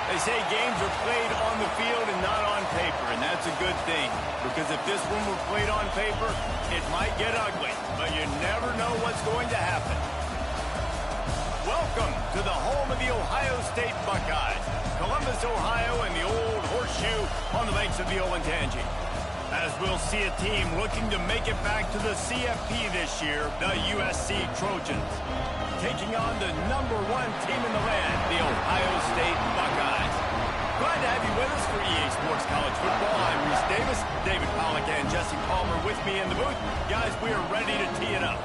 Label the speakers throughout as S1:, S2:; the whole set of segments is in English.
S1: They say games are played on the field and not on paper, and that's a good thing. Because if this one were played on paper, it might get ugly, but you never know what's going to happen. Welcome to the home of the Ohio State Buckeyes, Columbus, Ohio, and the old horseshoe on the banks of the Olentangy. As we'll see a team looking to make it back to the CFP this year, the USC Trojans, taking on the #1 team in the land, the Ohio State Buckeyes. Glad to have you with us for EA Sports College Football. I'm Reese Davis, David Pollack, and Jesse Palmer with me in the booth. Guys, we are ready to tee it up.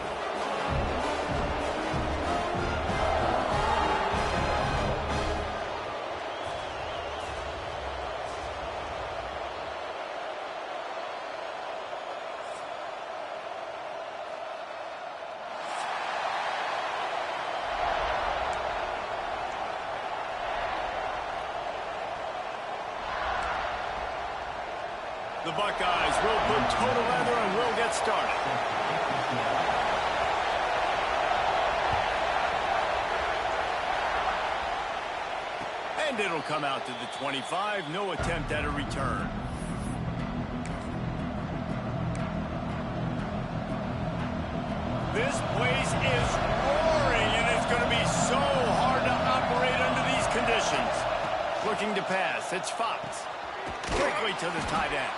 S1: The Buckeyes will put total leather and we'll get started. And it'll come out to the 25. No attempt at a return. This place is roaring, and it's going to be so hard to operate under these conditions. Looking to pass. It's Fox. Quickly to the tight end.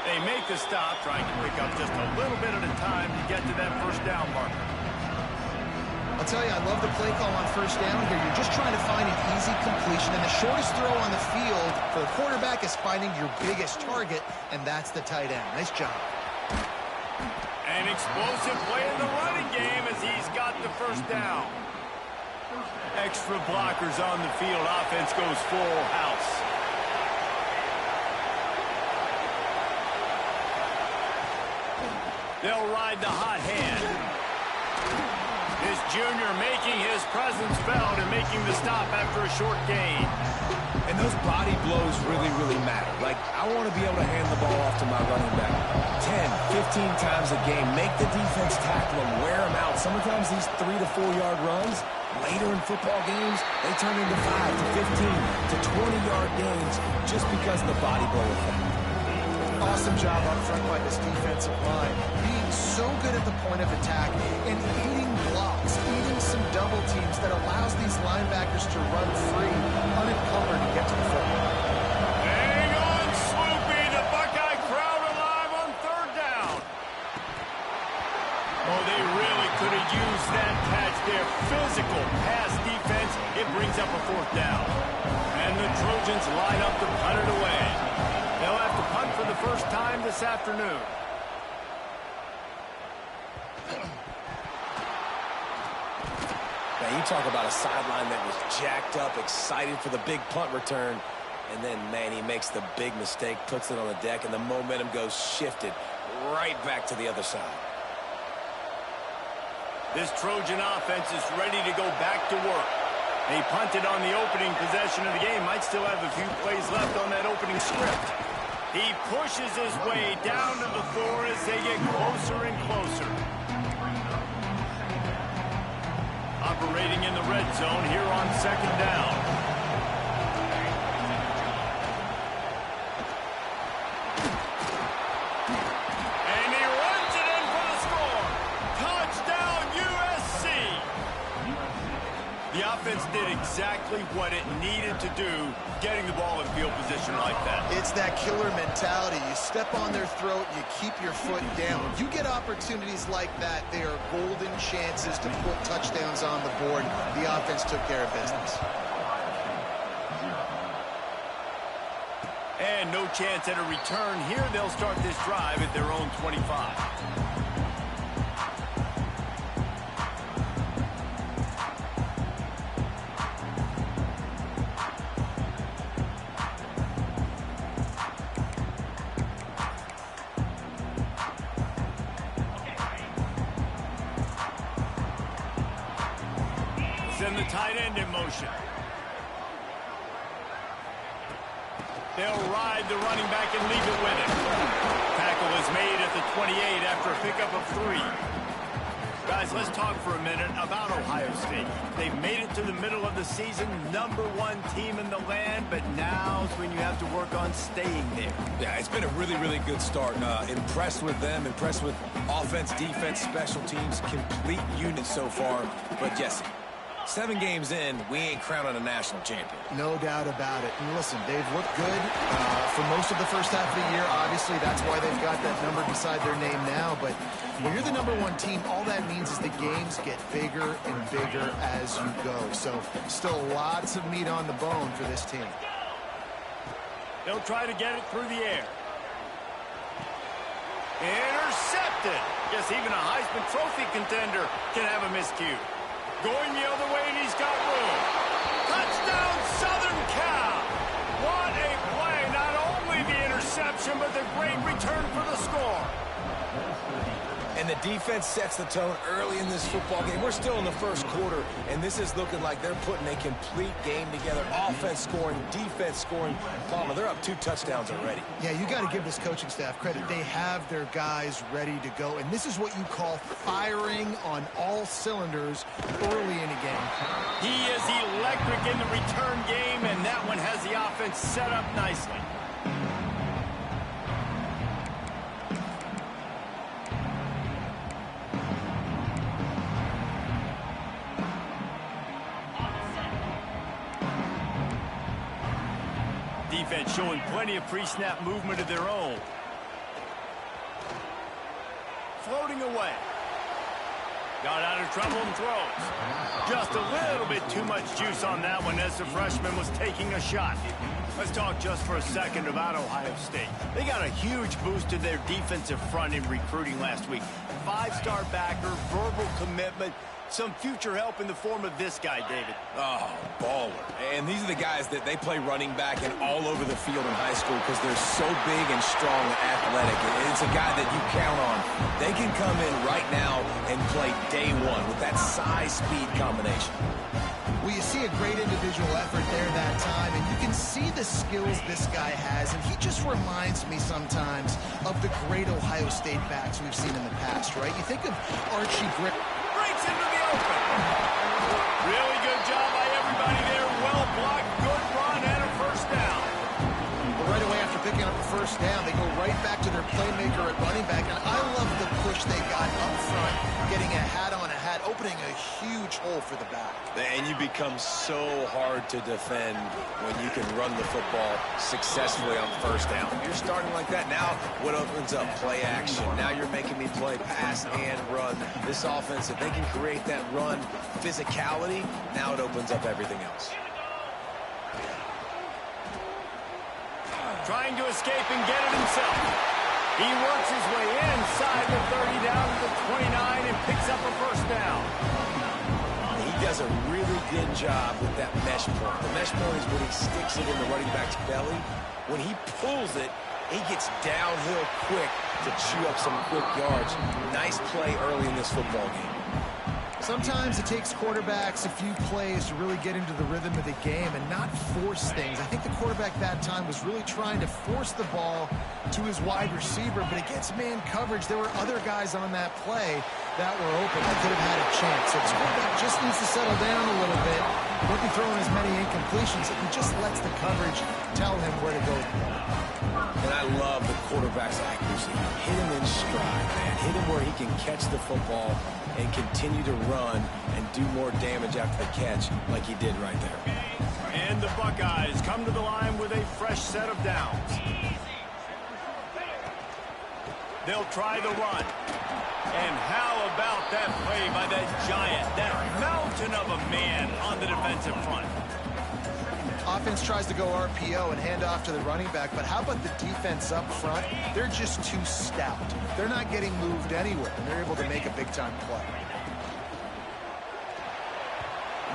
S1: They make the stop, trying to pick up just a little bit at a time to get to that first down marker.
S2: I'll tell you, I love the play call on first down here. You're just trying to find an easy completion, and the shortest throw on the field for the quarterback is finding your biggest target, and that's the tight end. Nice job.
S1: An explosive play in the running game as he's got the first down. Extra blockers on the field. Offense goes full house. They'll ride the hot hand. This junior making his presence felt and making the stop after a short gain.
S3: And those body blows really, really matter. Like, I want to be able to hand the ball off to my running back 10, 15 times a game. Make the defense tackle him, wear him out. Sometimes these 3 to 4 yard runs, later in football games, they turn into 5 to 15 to 20 yard gains just because of the body blow effect.
S2: Awesome job up front by this defensive line. Being so good at the point of attack and eating blocks, eating some double teams that allows these linebackers to run free, unencumbered and get to the football.
S1: Hang on, Swoopy. The Buckeye crowd alive on third down. Oh, they really could have used that catch there. Physical pass defense. It brings up a fourth down. And the Trojans line up to punt it away. They'll have to punt for the first time this afternoon.
S3: Now, you talk about a sideline that was jacked up, excited for the big punt return, and then, man, he makes the big mistake, puts it on the deck, and the momentum goes shifted right back to the other side.
S1: This Trojan offense is ready to go back to work. They punted on the opening possession of the game. Might still have a few plays left on that opening script. He pushes his way down to the floor as they get closer and closer. Operating in the red zone here on second down. And he runs it in for the score. Touchdown, USC. The offense did exactly what it needed to do, getting the ball in field position like that.
S2: It's that killer mentality. You step on their throat, you keep your foot down. You get opportunities like that, they are golden chances to put touchdowns on the board. The offense took care of business.
S1: And no chance at a return here. They'll start this drive at their own 25. Send the tight end in motion. They'll ride the running back and leave it with him. Tackle is made at the 28 after a pickup of 3. Guys, let's talk for a minute about Ohio State. They've made it to the middle of the season, #1 team in the land, but now's when you have to work on staying there.
S3: Yeah, it's been a really, really good start. Impressed with them, impressed with offense, defense, special teams, complete unit so far. But Jesse, 7 games in, we ain't crowning a national champion.
S2: No doubt about it. And listen, they've looked good for most of the first half of the year. Obviously, that's why they've got that number beside their name now. But when you're the #1 team, all that means is the games get bigger and bigger as you go. So still lots of meat on the bone for this team.
S1: They'll try to get it through the air. Intercepted. Guess even a Heisman Trophy contender can have a miscue. Going the other way, and he's got room. Touchdown, Southern Cal. What a play. Not only the interception, but the great return for the score.
S3: And the defense sets the tone early in this football game. We're still in the first quarter, and this is looking like they're putting a complete game together. Offense scoring, defense scoring. Palmer, they're up 2 touchdowns already.
S2: Yeah, you got to give this coaching staff credit. They have their guys ready to go, and this is what you call firing on all cylinders early in a game.
S1: He is electric in the return game, and that one has the offense set up nicely. Defense showing plenty of pre-snap movement of their own. Floating away. Got out of trouble and throws. Just a little bit too much juice on that one as the freshman was taking a shot. Let's talk just for a second about Ohio State. They got a huge boost to their defensive front in recruiting last week. 5-star backer, verbal commitment, some future help in the form of this guy, David.
S3: Oh, baller. And these are the guys that they play running back and all over the field in high school because they're so big and strong and athletic. It's a guy that you count on. They can come in right now and play day one with that size-speed combination.
S2: Well, you see a great individual effort there that time, and you can see the skills this guy has, and he just reminds me sometimes of the great Ohio State backs we've seen in the past, right? You think of Archie Griffin.
S1: Breaks into the open. Really good job by everybody there. Well blocked, good run, and a first down.
S2: But right away after picking up the first down, they go right back to their playmaker at running back, and I love the push they got up front, getting a hat on a hat, opening a huge hole for the back.
S3: And you become so hard to defend when you can run the football successfully on first down. You're starting like that. Now what opens up? Play action. Now you're making me play pass and run. This offense, if they can create that run physicality, now it opens up everything else.
S1: Trying to escape and get it himself. He works his way inside the 30 down to the 29 and picks up a first down.
S3: He does a really good job with that mesh point. The mesh point is when he sticks it in the running back's belly. When he pulls it, he gets downhill quick to chew up some quick yards. Nice play early in this football game.
S2: Sometimes it takes quarterbacks a few plays to really get into the rhythm of the game and not force things. I think the quarterback that time was really trying to force the ball to his wide receiver, but against man coverage, there were other guys on that play that were open that could have had a chance. So this quarterback just needs to settle down a little bit, won't be throwing as many incompletions, and he just lets the coverage tell him where to go.
S3: And I love the quarterback's accuracy. Hit him in stride, man. Hit him where he can catch the football and continue to run and do more damage after the catch like he did right there.
S1: And the Buckeyes come to the line with a fresh set of downs. They'll try the run. And how about that play by that giant, that mountain of a man on the defensive front?
S2: Offense tries to go RPO and hand off to the running back, but how about the defense up front? They're just too stout. They're not getting moved anywhere, and they're able to make a big-time play.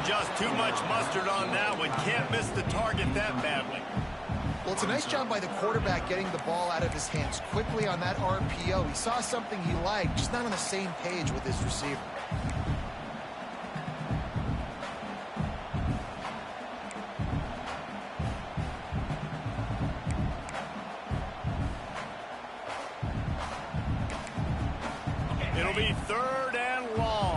S1: Just too much mustard on that one. Can't miss the target that badly.
S2: Well, it's a nice job by the quarterback getting the ball out of his hands quickly on that RPO. He saw something he liked, just not on the same page with his receiver.
S1: It'll be 3rd and long.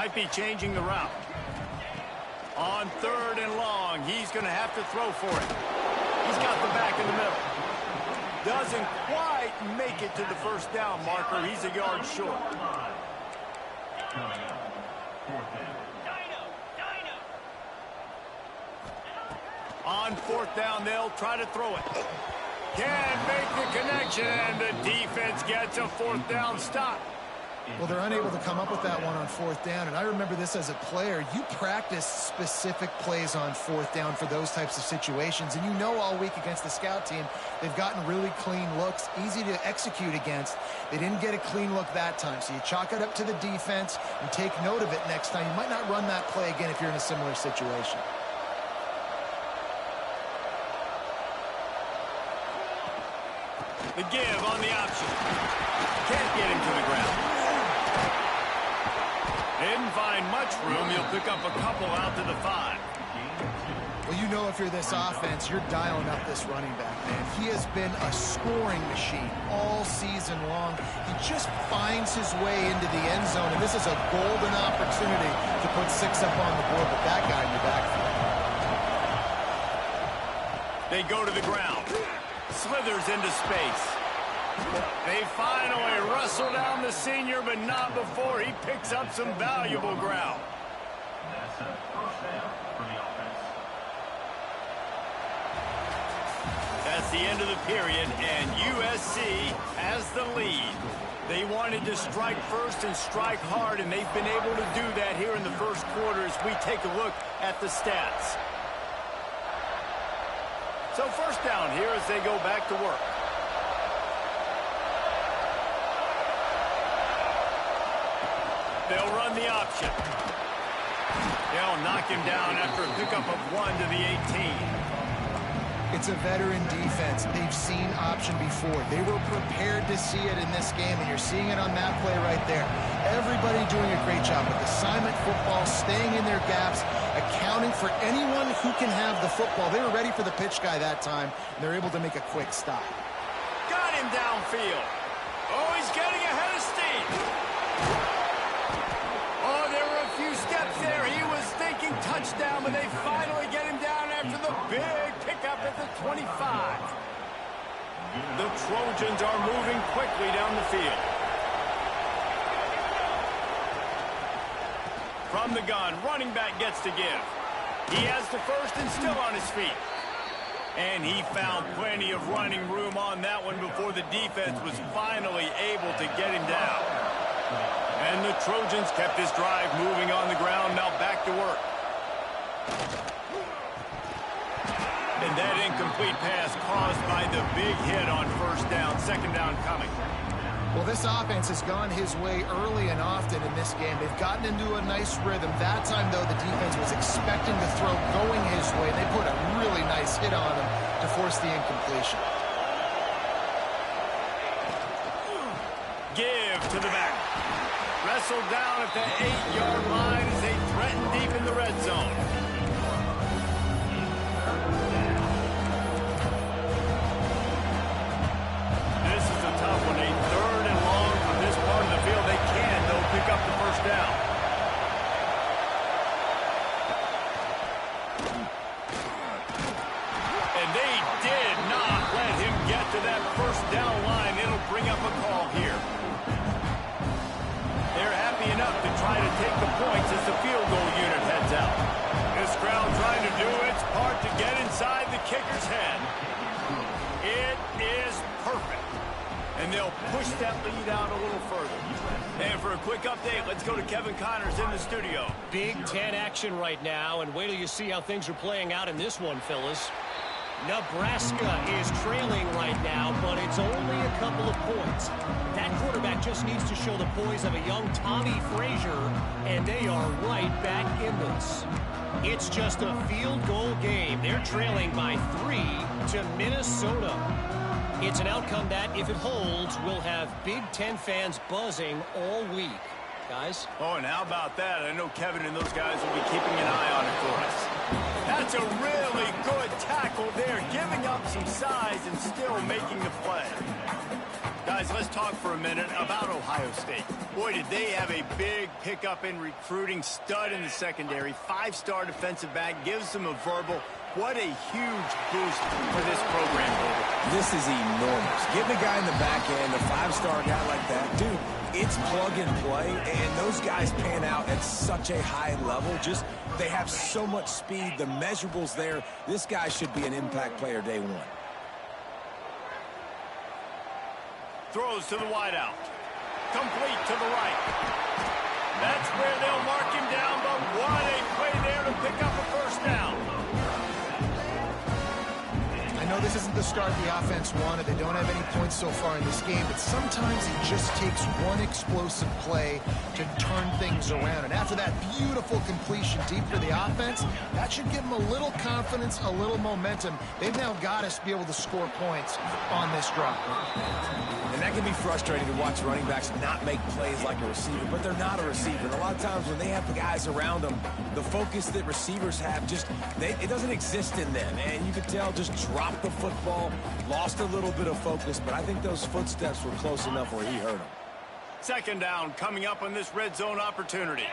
S1: Might be changing the route. On 3rd and long, he's going to have to throw for it. He's got the back in the middle. Doesn't quite make it to the first down marker. He's a yard short. On 4th down, they'll try to throw it. Can't make the connection, and the defense gets a 4th down stop.
S2: Well, they're unable to come up with that one on 4th down, and I remember this as a player. You practice specific plays on 4th down for those types of situations, and you know all week against the scout team, they've gotten really clean looks, easy to execute against. They didn't get a clean look that time, so you chalk it up to the defense and take note of it next time. You might not run that play again if you're in a similar situation.
S1: The give on the option. Can't get him to the ground. Didn't find much room. He'll pick up a couple out to the 5.
S2: Well, you know if you're this offense, you're dialing up this running back, man. He has been a scoring machine all season long. He just finds his way into the end zone, and this is a golden opportunity to put 6 up on the board with that guy in your backfield.
S1: They go to the ground. Slithers into space. They finally wrestle down the senior, but not before he picks up some valuable ground. That's the end of the period, and USC has the lead. They wanted to strike first and strike hard, and they've been able to do that here in the first quarter as we take a look at the stats. So first down here as they go back to work. They'll run the option. They'll knock him down after a pickup of 1 to the 18.
S2: It's a veteran defense. They've seen option before. They were prepared to see it in this game, and you're seeing it on that play right there. Everybody doing a great job with assignment football, staying in their gaps, accounting for anyone who can have the football. They were ready for the pitch guy that time, and they're able to make a quick stop.
S1: Got him downfield. Oh, he's getting ahead of Steve. Oh, there were a few steps there. He was thinking touchdown, but they finally get him down after the big pickup at the 25. The Trojans are moving quickly down the field. From the gun, running back gets to give. He has the first and still on his feet. And he found plenty of running room on that one before the defense was finally able to get him down. And the Trojans kept this drive moving on the ground, now back to work. And that incomplete pass caused by the big hit on first down, second down coming.
S2: Well, this offense has gone his way early and often in this game. They've gotten into a nice rhythm. That time, though, the defense was expecting the throw going his way. They put a really nice hit on him to force the incompletion.
S1: Give to the back. Wrestled down at the 8-yard line as they threaten deep in the red zone. This is a tough one. A 3rd and long from this part of the field. They can, though, pick up the first down. And they did not let him get to that first down line. It'll bring up a call here. They're happy enough to try to take the points as the field goal unit heads out. This crowd trying to do its part to get inside the kicker's head. It is perfect. And they'll push that lead out a little further. And for a quick update, let's go to Kevin Connors in the studio.
S4: Big Ten action right now, and wait till you see how things are playing out in this one, Phyllis. Nebraska is trailing right now, but it's only a couple of points. That quarterback just needs to show the poise of a young Tommy Frazier, and they are right back in this. It's just a field goal game. They're trailing by 3 to Minnesota. It's an outcome that, if it holds, will have Big Ten fans buzzing all week. Guys?
S1: Oh, and how about that? I know Kevin and those guys will be keeping an eye on it for us. That's a really good tackle there, giving up some size and still making the play. Guys, Guys, let's talk for a minute about Ohio State. Boy, did they have a big pickup in recruiting. Stud in the secondary. 5-star defensive back. Gives them a verbal. What a huge boost for this program.
S3: This is enormous. Getting a guy in the back end, a 5-star guy like that, dude, it's plug and play, and those guys pan out at such a high level. Just, they have so much speed. The measurables there. This guy should be an impact player day one.
S1: Throws to the wideout. Complete to the right. That's where they'll mark him down, but what a play there to pick up a first down.
S2: I know this isn't the start the offense wanted. They don't have any points so far in this game, but sometimes it just takes one explosive play to turn things around. And after that beautiful completion deep for the offense, that should give them a little confidence, a little momentum. They've now got us to be able to score points on this drive.
S3: And that can be frustrating to watch running backs not make plays like a receiver, but they're not a receiver. And a lot of times when they have the guys around them, the focus that receivers have just, it doesn't exist in them. And you could tell just dropped the football, lost a little bit of focus, but I think those footsteps were close enough where he hurt him.
S1: Second down coming up on this red zone opportunity.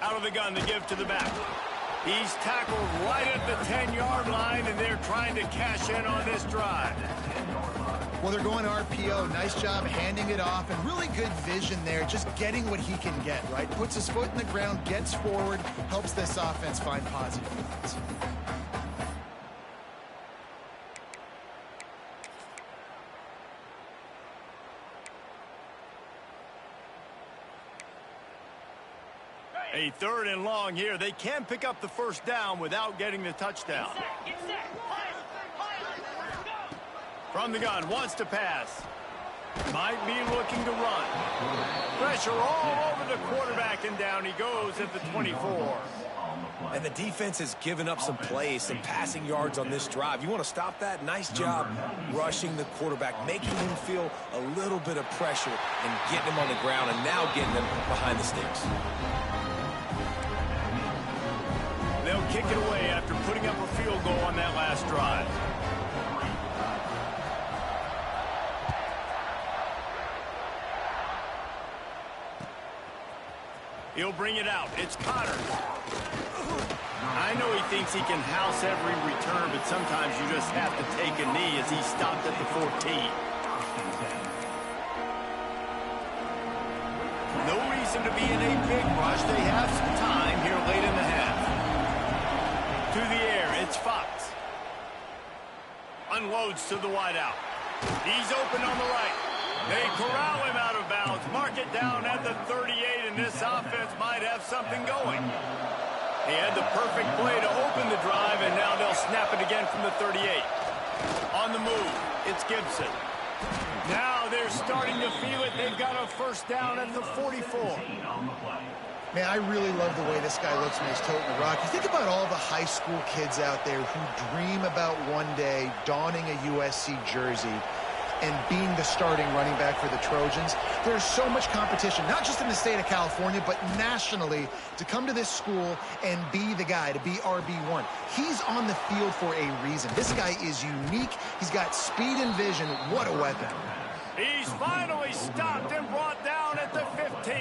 S1: Out of the gun to give to the back. He's tackled right at the 10-yard line, and they're trying to cash in on this drive.
S2: Well, they're going RPO. Nice job handing it off, and really good vision there, just getting what he can get, right? Puts his foot in the ground, gets forward, helps this offense find positive points.
S1: A 3rd and long here. They can pick up the first down without getting the touchdown. From the gun, wants to pass. Might be looking to run. Pressure all over the quarterback, and down he goes at the 24.
S3: And the defense has given up some plays, some passing yards on this drive. You want to stop that? Nice job rushing the quarterback, making him feel a little bit of pressure and getting him on the ground, and now getting him behind the sticks.
S1: They'll kick it away after putting up a field goal on that last drive. He'll bring it out. It's Cotter. I know he thinks he can house every return, but sometimes you just have to take a knee as he stopped at the 14. No reason to be in a big rush. They have some time here late in the half. To the air, it's Fox. Unloads to the wideout. He's open on the right. They corral him out of bounds. Mark it down at the 38, and this offense might have something going. He had the perfect play to open the drive, and now they'll snap it again from the 38. On the move, it's Gibson. Now they're starting to feel it. They've got a first down at the 44.
S2: Man, I really love the way this guy looks when he's toting the rock. You think about all the high school kids out there who dream about one day donning a USC jersey and being the starting running back for the Trojans. There's so much competition, not just in the state of California, but nationally, to come to this school and be the guy, to be RB1. He's on the field for a reason. This guy is unique. He's got speed and vision. What a weapon.
S1: He's finally stopped and brought down at the 15.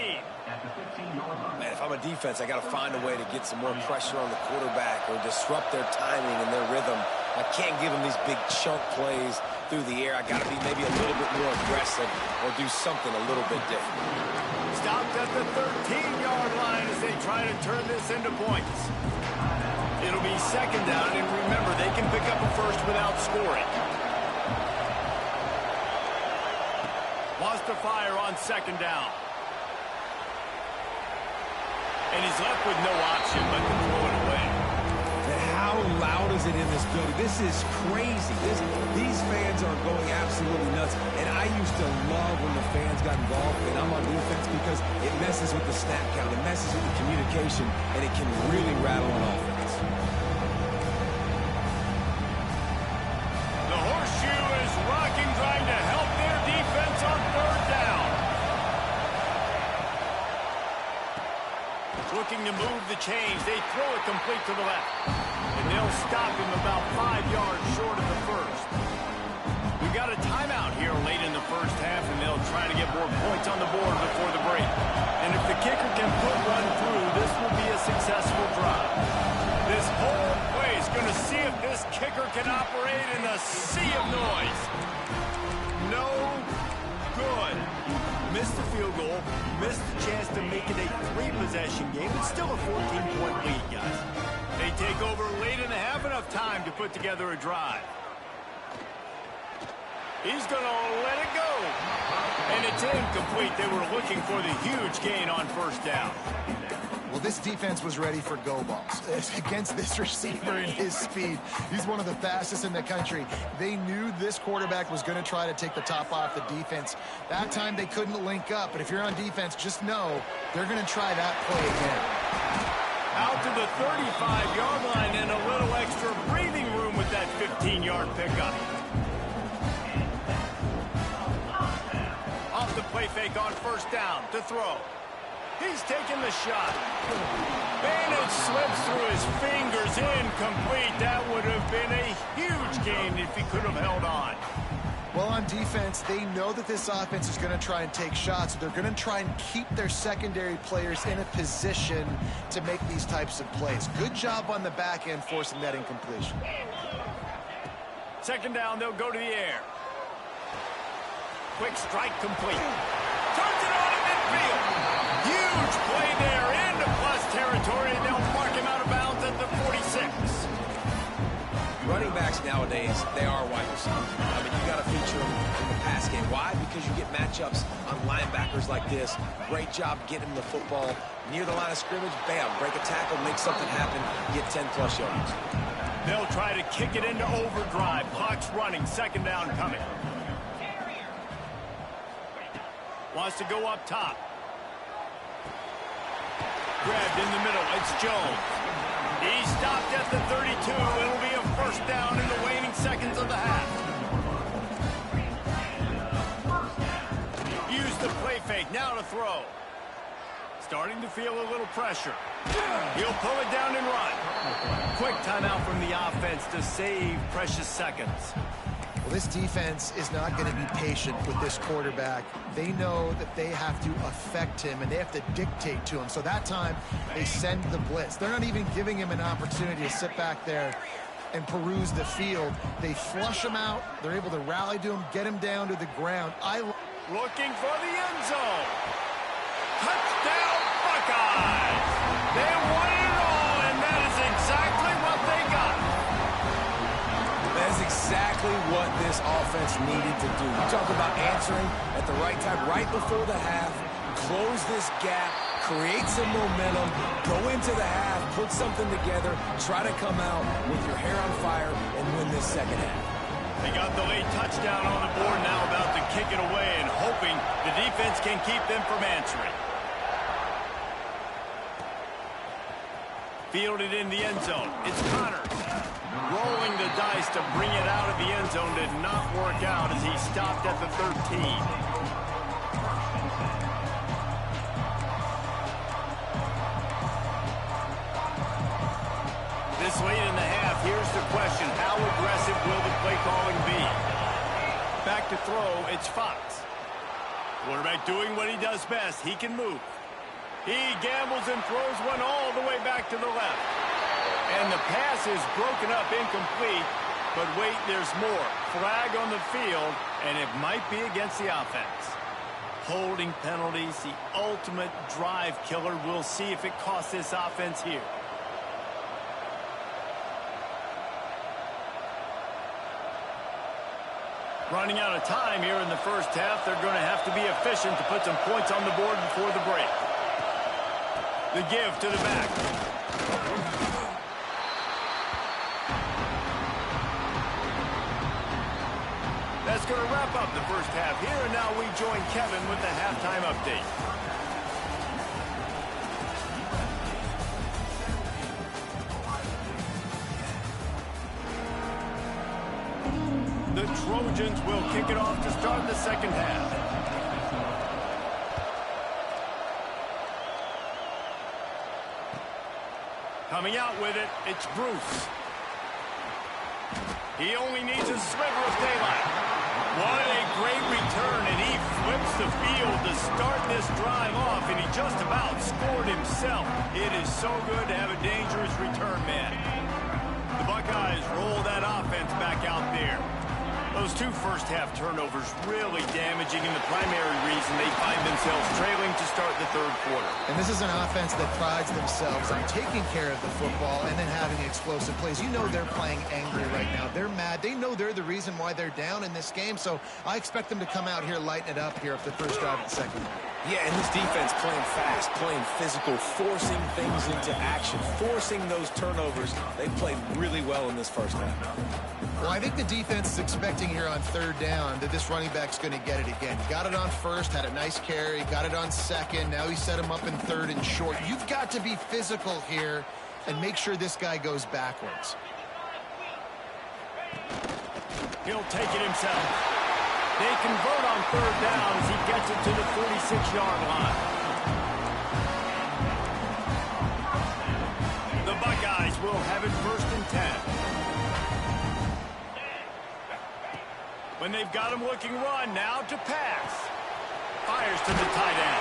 S3: Man, if I'm a defense, I got to find a way to get some more pressure on the quarterback or disrupt their timing and their rhythm. I can't give them these big chunk plays through the air. I got to be maybe a little bit more aggressive or do something a little bit different.
S1: Stopped at the 13-yard line as they try to turn this into points. It'll be second down, and remember, they can pick up a first without scoring. Wants to fire on second down. And he's left with no option but to throw it away.
S3: And how loud is it in this building? This is crazy. These fans are going absolutely nuts. And I used to love when the fans got involved, and I'm on defense, because it messes with the snap count. It messes with the communication, and it can really rattle an offense.
S1: The horseshoe is rocking, trying to help their defense on third down. Looking to move the chains. They throw it complete to the left. And they'll stop him about 5 yards short of the first. We We've got a timeout here late in the first half, and they'll try to get more points on the board before the break. And if the kicker can put one through, this will be a successful drive. This whole play is going to see if this kicker can operate in a sea of noise. No good. Missed the field goal, missed the chance to make it a 3-possession game. It's still a 14-point lead, guys. They take over late and have enough time to put together a drive. He's going to let it go. And it's incomplete. They were looking for the huge gain on first down.
S2: Well, this defense was ready for go balls. Against this receiver and his speed, he's one of the fastest in the country. They knew this quarterback was going to try to take the top off the defense. That time they couldn't link up, but if you're on defense, just know they're going to try that play again.
S1: Out to the 35-yard line and a little extra breathing room with that 15-yard pickup. Off the play fake on first down to throw. He's taking the shot. Bennett slips through his fingers, incomplete. That would have been a huge gain if he could have held on.
S2: Well, on defense, they know that this offense is going to try and take shots. They're going to try and keep their secondary players in a position to make these types of plays. Good job on the back end forcing that incompletion.
S1: Second down, they'll go to the air. Quick strike complete. Turns it on in midfield. Huge play there into plus territory, and they'll mark him out of bounds at the 46.
S3: Running backs nowadays, they are wide receivers. I mean, you got to feature them in the pass game. Why? Because you get matchups on linebackers like this. Great job getting the football near the line of scrimmage. Bam, break a tackle, make something happen, get 10-plus yards.
S1: They'll try to kick it into overdrive. Clock's running, second down coming. Wants to go up top. Grabbed in the middle. It's Jones. He stopped at the 32. It'll be a first down in the waning seconds of the half. Use the play fake. Now to throw. Starting to feel a little pressure. He'll pull it down and run. Quick timeout from the offense to save precious seconds.
S2: Well, this defense is not going to be patient with this quarterback. They know that they have to affect him, and they have to dictate to him. So that time, they send the blitz. They're not even giving him an opportunity to sit back there and peruse the field. They flush him out. They're able to rally to him, get him down to the ground.
S1: Looking for the end zone. Touchdown, Buckeyes! They won it all, and that is exactly what they got.
S3: That's exactly what this offense needed to do. You talk about answering at the right time, right before the half, close this gap, create some momentum, go into the half, put something together, try to come out with your hair on fire and win this second half.
S1: They got the late touchdown on the board, now about to kick it away and hoping the defense can keep them from answering. Fielded in the end zone. It's Connors. Rolling the dice to bring it out of the end zone did not work out as he stopped at the 13. This late in the half, here's the question. How aggressive will the play calling be? Back to throw, it's Fox. Quarterback doing what he does best. He can move. He gambles and throws one all the way back to the left. And the pass is broken up, incomplete. But wait, there's more. Flag on the field, and it might be against the offense. Holding penalties, the ultimate drive killer. We'll see if it costs this offense here. Running out of time here in the first half. They're going to have to be efficient to put some points on the board before the break. The give to the back. That's going to wrap up the first half here, and now we join Kevin with the halftime update. The Trojans will kick it off to start the second half. Coming out with it, it's Bruce. He only needs a sliver of daylight. What a great return, and he flips the field to start this drive off, and he just about scored himself. It is so good to have a dangerous return man. The Buckeyes roll that offense back out there. Those two first-half turnovers really damaging, and the primary reason they find themselves trailing to start the third quarter.
S2: And this is an offense that prides themselves on taking care of the football and then having explosive plays. You know they're playing angry right now. They're mad. They know they're the reason why they're down in this game, so I expect them to come out here, lighten it up here at the first drive of the second half.
S3: Yeah, and this defense playing fast, playing physical, forcing things into action, forcing those turnovers. They played really well in this first half.
S2: Well, I think the defense is expecting here on third down that this running back's going to get it again. He got it on first, had a nice carry, got it on second. Now he set him up in third and short. You've got to be physical here and make sure this guy goes backwards.
S1: He'll take it himself. They convert on third down as he gets it to the 46-yard line. The Buckeyes will have it 1st and 10. When they've got him looking run, now to pass. Fires to the tight end.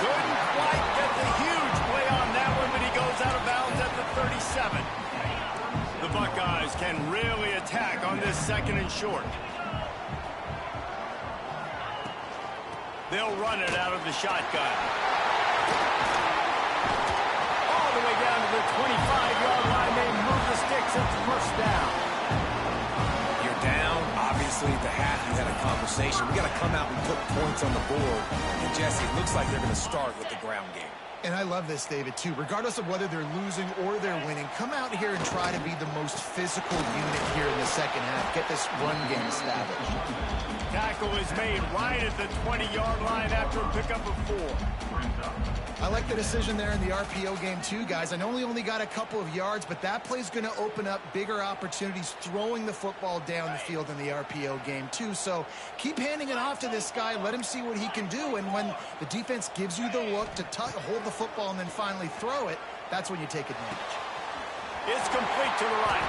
S1: Couldn't quite get the huge play on that one, but he goes out of bounds at the 37. The Buckeyes can really attack on this 2nd and short. They'll run it out of the shotgun. All the way down to the 25-yard line. They move the sticks. It's 1st down.
S3: You're down. Obviously, at the half, you had a conversation. We got to come out and put points on the board. And, Jesse, it looks like they're going to start with the ground game.
S2: And I love this, David, too. Regardless of whether they're losing or they're winning, come out here and try to be the most physical unit here in the second half. Get this run game established.
S1: Tackle is made right at the 20-yard line after a pickup of 4.
S2: I like the decision there in the RPO game, too, guys. I know he only got a couple of yards, but that play's going to open up bigger opportunities throwing the football down the field in the RPO game, too. So keep handing it off to this guy. Let him see what he can do. And when the defense gives you the look to hold the football and then finally throw it, that's when you take advantage.
S1: It's complete to the right.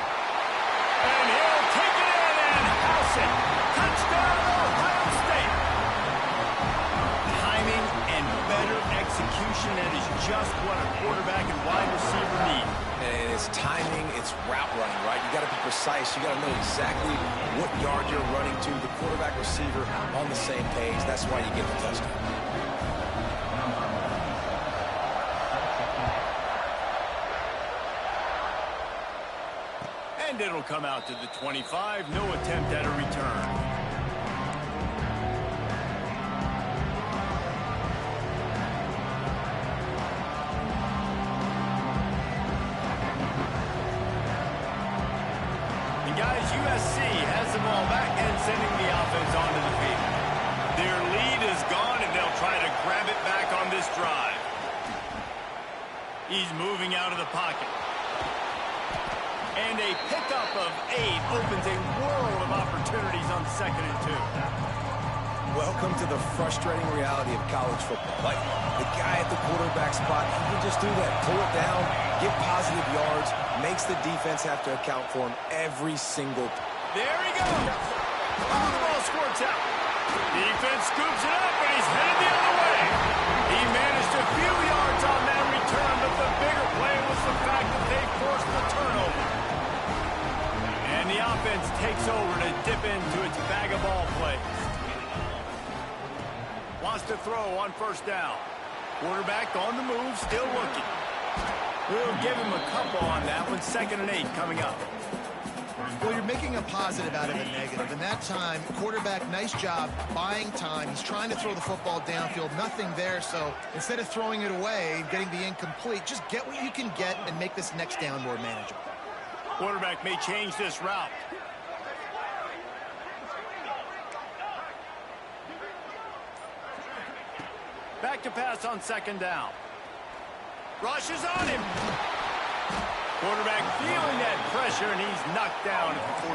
S1: And he'll take it in and house it. Touchdown, Ohio State. Timing and better execution, that is just what a quarterback and wide receiver need.
S3: And it's timing, it's route running, right? You got to be precise. You got to know exactly what yard you're running to. The quarterback receiver on the same page. That's why you get the touchdown.
S1: And it'll come out to the 25. No attempt at a return. And guys, USC has the ball back and sending the offense onto the field. Their lead is gone, and they'll try to grab it back on this drive. He's moving out of the pocket. And a pickup of 8 opens a world of opportunities on 2nd and 2.
S3: Welcome to the frustrating reality of college football. Like, the guy at the quarterback spot, he can just do that. Pull it down, get positive yards, makes the defense have to account for him every single.
S1: There he goes. Oh, the ball squirts out. Defense scoops it up, and he's headed the other way. He managed a few yards on that return, but the bigger play was the fact that they forced the turnover. And the offense takes over to dip into its bag of ball plays. Wants to throw on 1st down. Quarterback on the move, still looking. We'll give him a couple on that one. 2nd and 8 coming up.
S2: Well, you're making a positive out of a negative. And that time, quarterback, nice job buying time. He's trying to throw the football downfield. Nothing there. So instead of throwing it away, getting the incomplete, just get what you can get and make this next down more manageable.
S1: Quarterback may change this route. Back to pass on 2nd down. Rushes on him. Quarterback feeling that pressure, and he's knocked down at the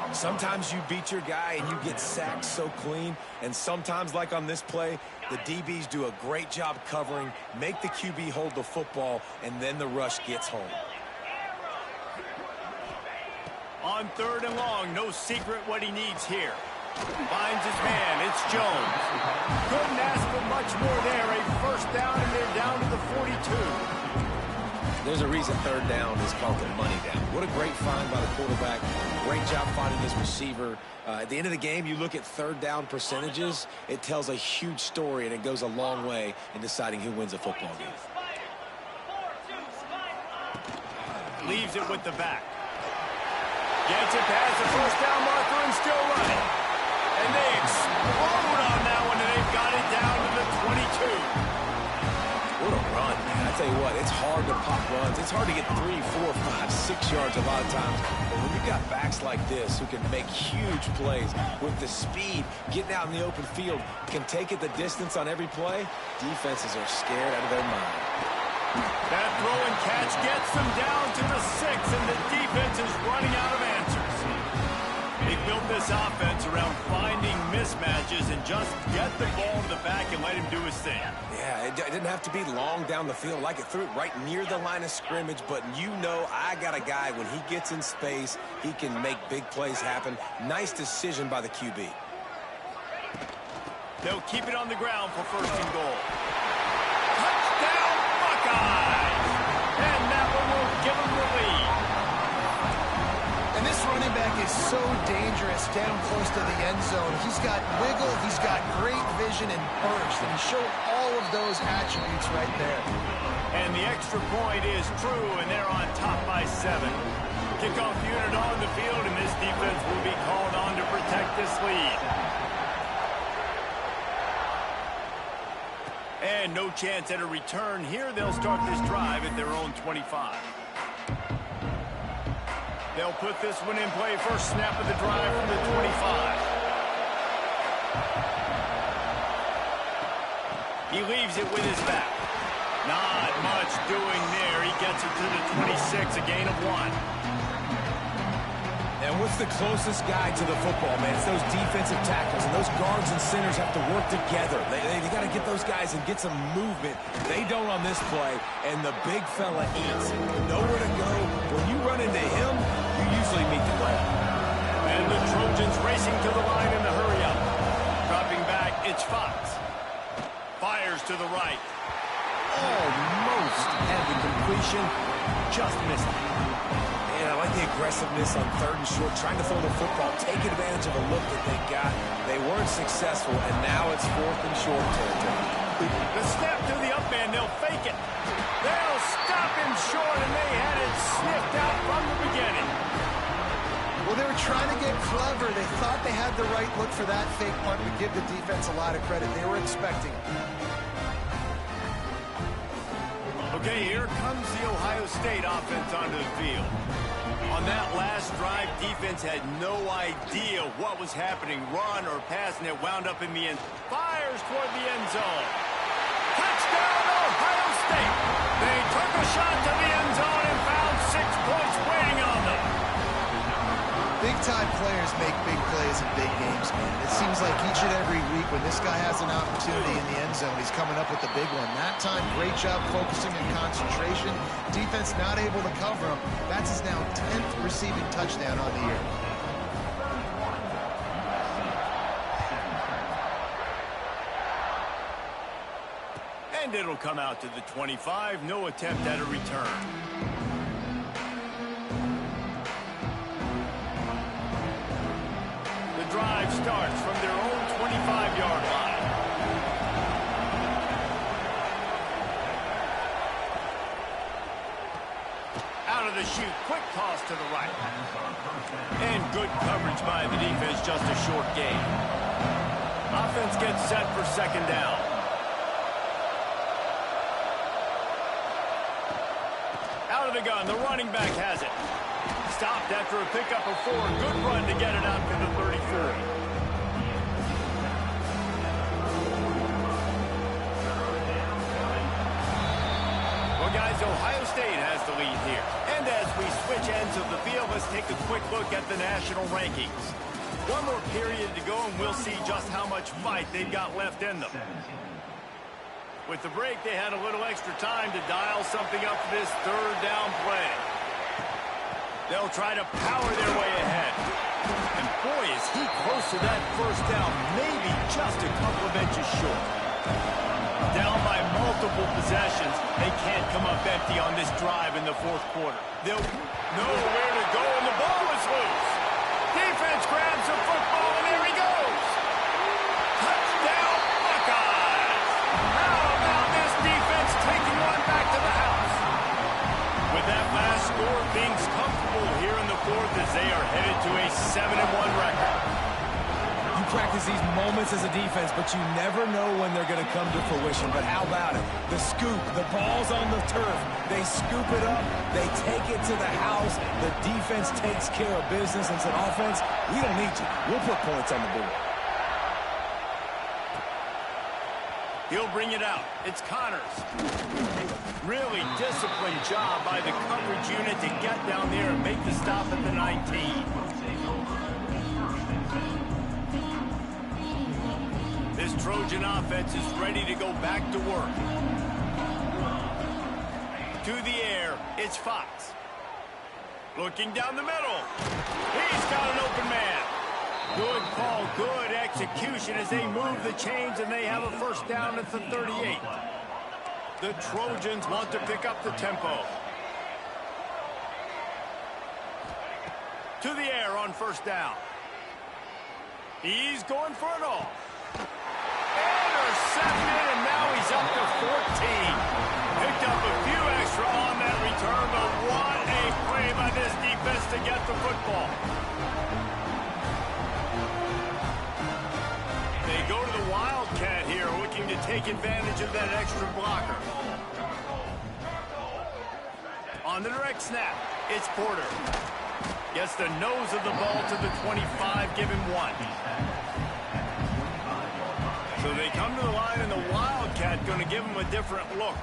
S1: 42.
S3: Sometimes you beat your guy and you get sacked so clean, and sometimes, like on this play, the DBs do a great job covering, make the QB hold the football, and then the rush gets home.
S1: On 3rd and long, no secret what he needs here. Finds his man. It's Jones. Couldn't ask for much more there. A first down, and they're down to the 42.
S3: There's a reason third down is called the money down. What a great find by the quarterback. Great job finding his receiver. At the end of the game, you look at third down percentages. It tells a huge story, and it goes a long way in deciding who wins a football game.
S1: Leaves it with the back. Gets it past the first down marker and still running. And they explode on that one, and they've got it down to the 22.
S3: What a run, man. I tell you what, it's hard to pop runs. It's hard to get 3, 4, 5, 6 yards a lot of times. But when you've got backs like this who can make huge plays with the speed, getting out in the open field, can take it the distance on every play, defenses are scared out of their mind.
S1: That throw and catch gets them down to the 6, and the defense is running out of answers. They built this offense around finding mismatches and just get the ball to the back and let him do his thing.
S3: Yeah, it didn't have to be long down the field. Like it threw it right near the line of scrimmage, but you know I got a guy, when he gets in space, he can make big plays happen. Nice decision by the QB.
S1: They'll keep it on the ground for first and goal. Touchdown, Buckeyes! And that one will give them the lead.
S2: And this running back is so dangerous down close to the end zone. He's got wiggle, he's got great vision and burst, and he showed all of those attributes right there.
S1: And the extra point is true, and they're on top by 7. Kickoff unit on the field, and this defense will be called on to protect this lead. And no chance at a return here. They'll start this drive at their own 25. They'll put this one in play. First snap of the drive from the 25. He leaves it with his back. Not much doing there. He gets it to the 26, a gain of 1.
S3: And what's the closest guy to the football, man? It's those defensive tackles, and those guards and centers have to work together. They got to get those guys and get some movement. They don't on this play, and the big fella eats. Nowhere to go. When you run into him, you usually meet the ground.
S1: And the Trojans racing to the line in the hurry-up. Dropping back, it's Fox. Fires to the right.
S3: Almost had the completion, just missed it. I like the aggressiveness on third and short, trying to throw the football, take advantage of a look that they got. They weren't successful, and now it's fourth and short territory.
S1: The snap to the up man, they'll fake it. They'll stop him short, and they had it sniffed out from the beginning.
S2: Well, they were trying to get clever. They thought they had the right look for that fake punt. We give the defense a lot of credit. They were expecting it.
S1: Okay, here comes the Ohio State offense onto the field. On that last drive, defense had no idea what was happening, run or pass, and it wound up in the end. Fires toward the end zone. Touchdown, Ohio State. They took a shot to the end zone and found 6 points waiting on them.
S2: Big-time players make big plays in big games, man. It seems like each and every week when this guy has an opportunity in the end zone, he's coming up with the big one. That time, great job focusing and concentration. Defense not able to cover him. That's his now 10th receiving touchdown on the year.
S1: And it'll come out to the 25. No attempt at a return. Drive starts from their own 25-yard line. Out of the chute, quick toss to the right. And good coverage by the defense, just a short gain. Offense gets set for second down. Out of the gun, the running back has it. Stopped after a pickup of 4. Good run to get it out to the 34. Well, guys, Ohio State has the lead here. And as we switch ends of the field, let's take a quick look at the national rankings. One more period to go, and we'll see just how much fight they've got left in them. With the break, they had a little extra time to dial something up for this third down play. They'll try to power their way ahead. And boy, is he close to that first down, maybe just a couple of inches short. Down by multiple possessions, they can't come up empty on this drive in the fourth quarter. They'll know where to go, and the ball is loose. Defense grabs the football, and there he goes. Touchdown, Buckeyes. How about this defense taking one back to the house? With that last score, things comfortable here in the fourth as they are headed to a 7-1 record.
S3: You practice these moments as a defense, but you never know when they're going to come to fruition. But how about it? The scoop, the ball's on the turf. They scoop it up. They take it to the house. The defense takes care of business and said, offense, we don't need you. We'll put points on the board.
S1: He'll bring it out. It's Connors. Really disciplined job by the coverage unit to get down there and make the stop at the 19. This Trojan offense is ready to go back to work. To the air, it's Fox. Looking down the middle. He's got an open man. Good call, good execution as they move the chains and they have a first down at the 38. The Trojans want to pick up the tempo. To the air on first down. He's going for it all. Intercepted, and now he's up to 14. Picked up a few extra on that return, but what a play by this defense to get the football. They go to the Wildcat here, looking to take advantage of that extra blocker. On the direct snap, it's Porter. Gets the nose of the ball to the 25, give him 1. So they come to the line, and the Wildcat going to give him a different look.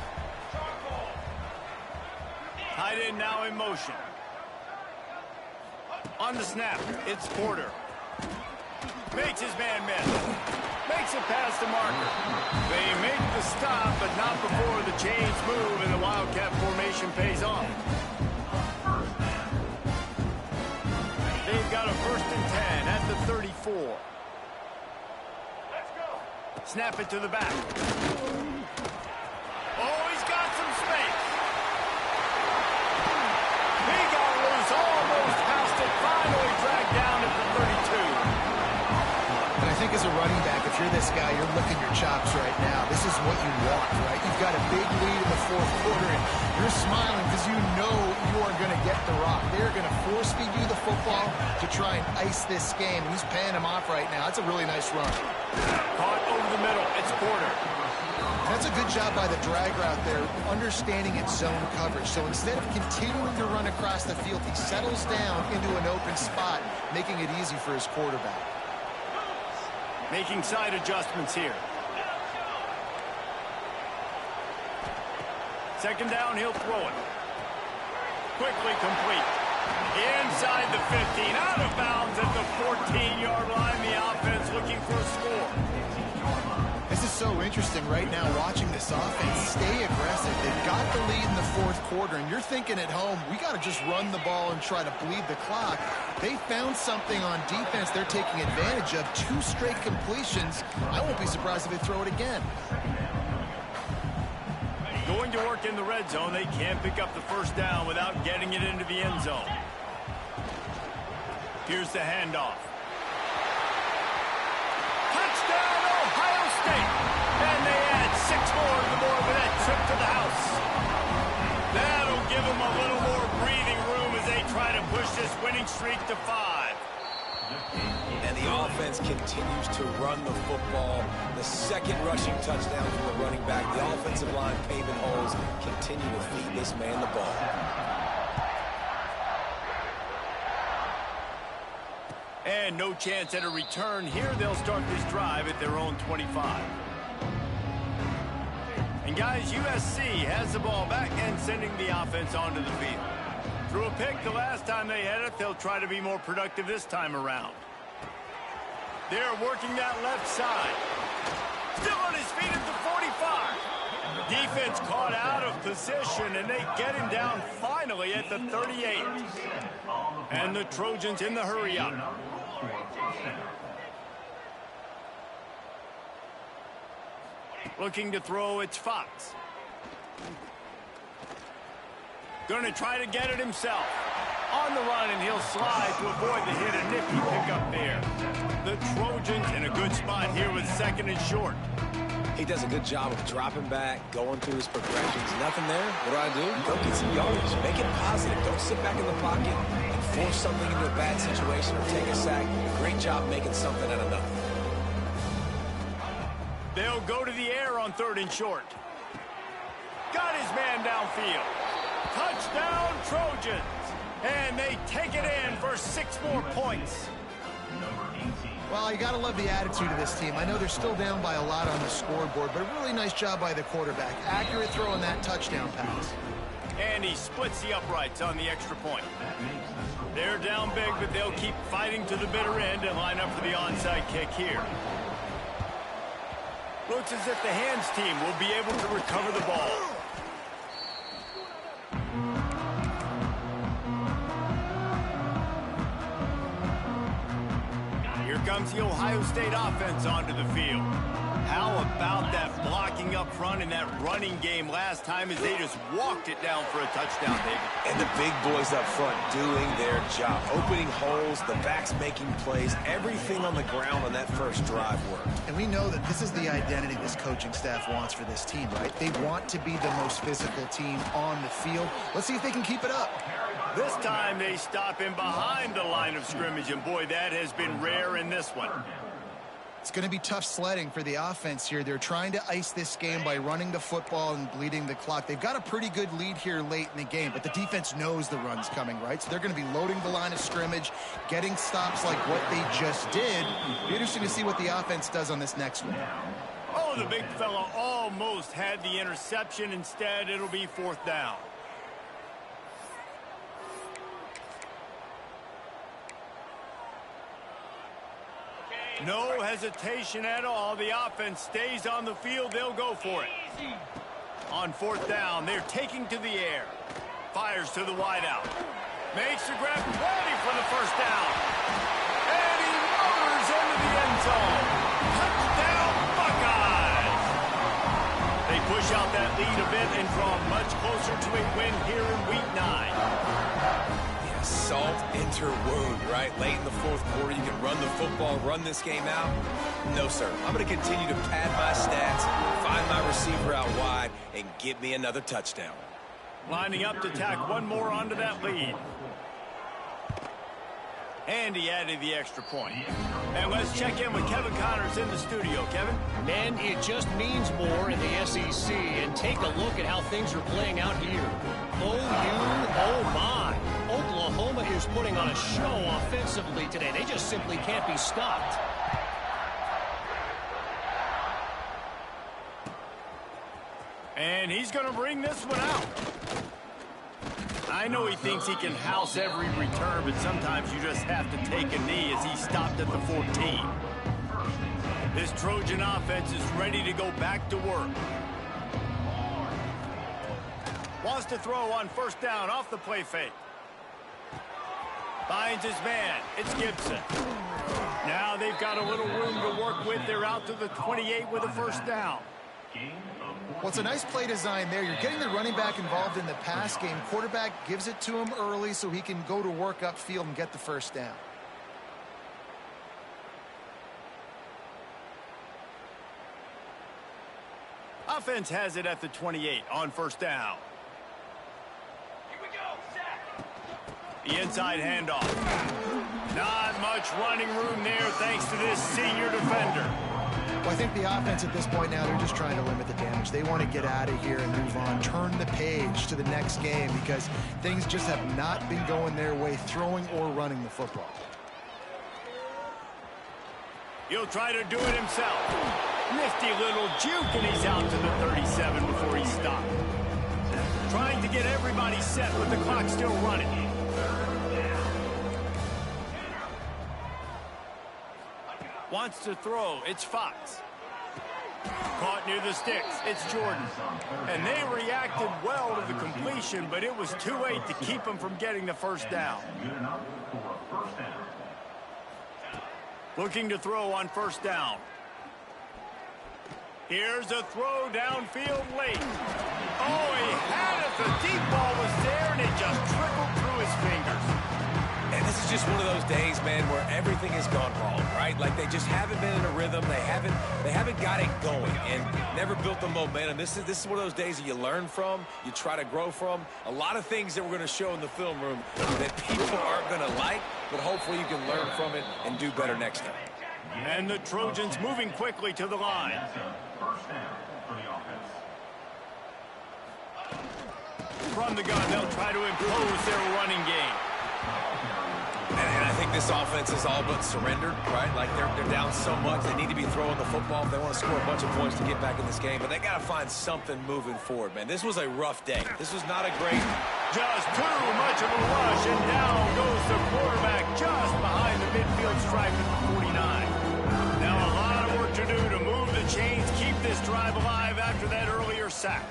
S1: Tight end now in motion. On the snap, it's Porter. Makes his man miss. Makes it past the marker. They make the stop, but not before the chains move, and the Wildcat formation pays off. They've got a 1st and 10 at the 34. Snap it to the back. Oh, he's got some space. He got loose, almost passed it, finally dragged down at the 32.
S2: And I think as a running back, if you're this guy, you're licking your chops right now. This is what you want, right? You've got a big lead in the fourth quarter, and you're smiling because you know you are going to get the rock. They're going to force feed you the football to try and ice this game. He's paying him off right now. That's a really nice run.
S1: Caught over the middle. It's Porter.
S2: That's a good job by the drag route there, understanding its zone coverage. So instead of continuing to run across the field, he settles down into an open spot, making it easy for his quarterback.
S1: Making side adjustments here. Second down, he'll throw it. Quickly complete. Inside the 15, out of bounds at the 14-yard line. The offense looking for a score.
S2: This is so interesting right now watching this offense stay aggressive. They've got the lead in the fourth quarter, and you're thinking at home, we got to just run the ball and try to bleed the clock. They found something on defense they're taking advantage of. 2 straight completions. I won't be surprised if they throw it again.
S1: Going to work in the red zone. They can't pick up the first down without getting it into the end zone. Here's the handoff. Touchdown, Ohio State. And they add 6 more to the board with that trip to the house. That'll give them a little more breathing room as they try to push this winning streak to 5.
S3: And the offense continues to run the football. The second rushing touchdown from the running back. The offensive line paving holes. Continue to feed this man the ball.
S1: And no chance at a return here. They'll start this drive at their own 25. And guys, USC has the ball back and sending the offense onto the field. Threw a pick the last time they had it. They'll try to be more productive this time around. They're working that left side. Still on his feet at the 45. Defense caught out of position, and they get him down finally at the 38. And the Trojans in the hurry up. Looking to throw, it's Fox. Gonna try to get it himself. On the run, and he'll slide to avoid the hit. A nifty pickup there. The Trojans in a good spot here with 2nd and short.
S3: He does a good job of dropping back, going through his progressions. Nothing there. What do? Go get some yardage. Make it positive. Don't sit back in the pocket and force something into a bad situation or take a sack. Great job making something out of nothing.
S1: They'll go to the air on 3rd and short. Got his man downfield. Touchdown, Trojans. And they take it in for 6 more points.
S2: Well, you got to love the attitude of this team. I know they're still down by a lot on the scoreboard, but a really nice job by the quarterback. Accurate throw on that touchdown pass.
S1: And he splits the uprights on the extra point. They're down big, but they'll keep fighting to the bitter end and line up for the onside kick here. Looks as if the hands team will be able to recover the ball. Here comes the Ohio State offense onto the field. How about that blocking up front in that running game last time as they just walked it down for a touchdown, David?
S3: And the big boys up front doing their job. Opening holes, the backs making plays, everything on the ground on that first drive worked.
S2: And we know that this is the identity this coaching staff wants for this team, right? They want to be the most physical team on the field. Let's see if they can keep it up.
S1: This time they stop him behind the line of scrimmage, and boy, that has been rare in this one.
S2: It's going to be tough sledding for the offense here. They're trying to ice this game by running the football and bleeding the clock. They've got a pretty good lead here late in the game, but the defense knows the run's coming, right? So they're going to be loading the line of scrimmage, getting stops like what they just did. Be interesting to see what the offense does on this next one.
S1: Oh, the big fella almost had the interception. Instead, it'll be 4th down. No hesitation at all. The offense stays on the field. They'll go for it. On 4th down, they're taking to the air. Fires to the wideout. Makes the grab, ready for the 1st down. And he motors into the end zone. Touchdown, Buckeyes! They push out that lead a bit and draw much closer to a win here in Week 9.
S3: Salt enter wound, right? Late in the 4th quarter, you can run the football, run this game out. No, sir. I'm going to continue to pad my stats, find my receiver out wide, and get me another touchdown.
S1: Lining up to tack one more onto that lead. And he added the extra point. And let's check in with Kevin Connors in the studio. Kevin?
S4: Man, it just means more in the SEC. And take a look at how things are playing out here. Oh my. Oklahoma is putting on a show offensively today. They just simply can't be stopped.
S1: And he's going to bring this one out. I know he thinks he can house every return, but sometimes you just have to take a knee as he stopped at the 14. This Trojan offense is ready to go back to work. Wants to throw on 1st down off the play fake. Finds his man. It's Gibson. Now they've got a little room to work with. They're out to the 28 with a 1st down.
S2: Well, it's a nice play design there. You're getting the running back involved in the pass game. Quarterback gives it to him early so he can go to work upfield and get the 1st down.
S1: Offense has it at the 28 on 1st down. The inside handoff. Not much running room there thanks to this senior defender.
S2: Well, I think the offense at this point now, they're just trying to limit the damage. They want to get out of here and move on, turn the page to the next game because things just have not been going their way, throwing or running the football.
S1: He'll try to do it himself. Nifty little juke, and he's out to the 37 before he stopped. Trying to get everybody set with the clock still running. Wants to throw. It's Fox. Caught near the sticks. It's Jordan. And they reacted well to the completion, but it was too late to keep them from getting the 1st down. Looking to throw on first down. Here's a throw downfield late. Oh, he had it. The deep ball was there, and it just trickled through his fingers.
S3: And this is just one of those days, man, where everything has gone wrong, right? Like they just haven't been in a rhythm. They haven't got it going and never built the momentum. This is one of those days that you learn from, you try to grow from. A lot of things that we're going to show in the film room that people aren't going to like, but hopefully you can learn from it and do better next time.
S1: And the Trojans moving quickly to the line. From the gun, they'll try to impose their running game.
S3: And I think this offense is all but surrendered, right? Like they're down so much, they need to be throwing the football if they want to score a bunch of points to get back in this game. But they got to find something moving forward, man. This was a rough day. This was not a great...
S1: Just too much of a rush, and down goes the quarterback just behind the midfield stripe at the 49. Now a lot of work to do to move the chains, keep this drive alive after that earlier sack.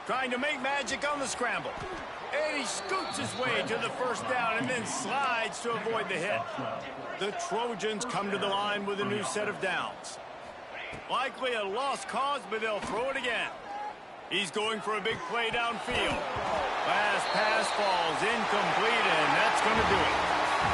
S1: Trying to make magic on the scramble. And he scoots his way to the first down and then slides to avoid the hit. The Trojans come to the line with a new set of downs. Likely a lost cause, but they'll throw it again. He's going for a big play downfield. Last pass falls incomplete, and that's going to do it.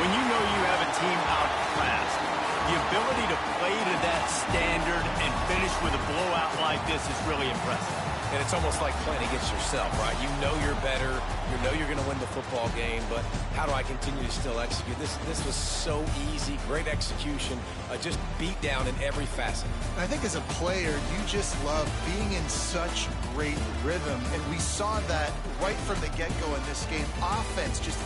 S1: When you know you have a team outclassed, the ability to play to that standard and finish with a blowout like this is really impressive.
S3: And it's almost like playing against yourself, right? You know you're better. You know you're going to win the football game, but how do I continue to still execute? This was so easy, great execution, just beat down in every facet.
S2: I think as a player, you just love being in such great rhythm, and we saw that right from the get-go in this game. Offense just